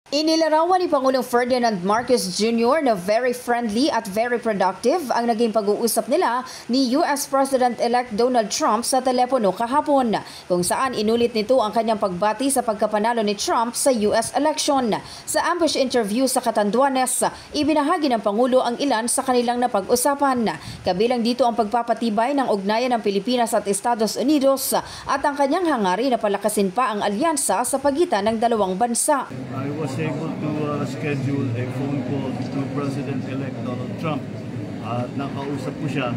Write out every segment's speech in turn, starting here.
Inilarawan ni Pangulong Ferdinand Marcos Jr. na very friendly at very productive ang naging pag-uusap nila ni US President-elect Donald Trump sa telepono kahapon, kung saan inulit nito ang kanyang pagbati sa pagkapanalo ni Trump sa US election. Sa ambush interview sa Catanduanes, ibinahagi ng Pangulo ang ilan sa kanilang napag-usapan. Kabilang dito ang pagpapatibay ng ugnayan ng Pilipinas at Estados Unidos at ang kanyang hangarin na palakasin pa ang alyansa sa pagitan ng dalawang bansa. I was able to schedule a phone call to President-elect Donald Trump at nakausap ko siya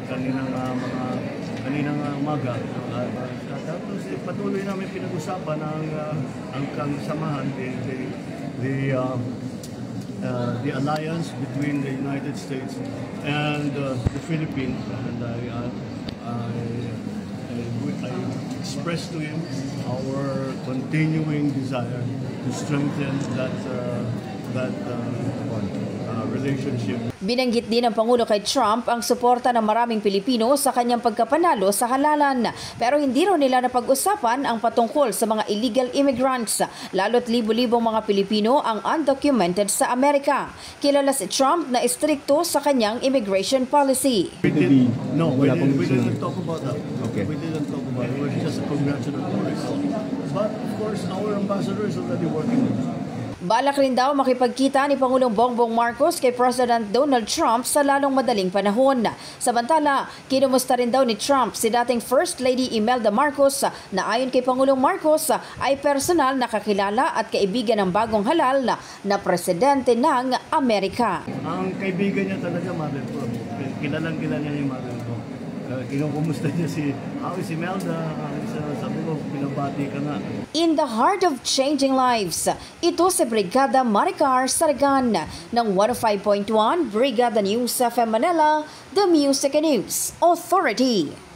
kaninang umaga. Tapos patuloy namin pinag-usapan ang samahan, the alliance between the United States and the Philippines, and I expressed to him our continuing desire to strengthen that relationship. Binanggit din ng Pangulo kay Trump ang suporta ng maraming Pilipino sa kanyang pagkapanalo sa halalan. Pero hindi raw nila napag-usapan ang patungkol sa mga illegal immigrants, lalo't libo-libong mga Pilipino ang undocumented sa Amerika. Kilala si Trump na istrikto sa kanyang immigration policy. We didn't talk about that. Okay. We didn't talk about it. We're just a congratulatory call. But of course, our ambassador is already working with us. Balak rin daw makipagkita ni Pangulong Bongbong Marcos kay President Donald Trump sa lalong madaling panahon. Samantala, kinumusta rin daw ni Trump si dating First Lady Imelda Marcos na ayon kay Pangulong Marcos ay personal na kakilala at kaibigan ng bagong halal na presidente ng Amerika. Ang kaibigan niya talaga, mother ko. Kilalang-kilala niya yung mother ko. Kinukumusta niya si Imelda. Sabi ko, pinabati ka na. In the heart of changing lives, ito si Brigada Maricar Saragan ng 105.1 Brigada News FM Manila, The Music and News Authority.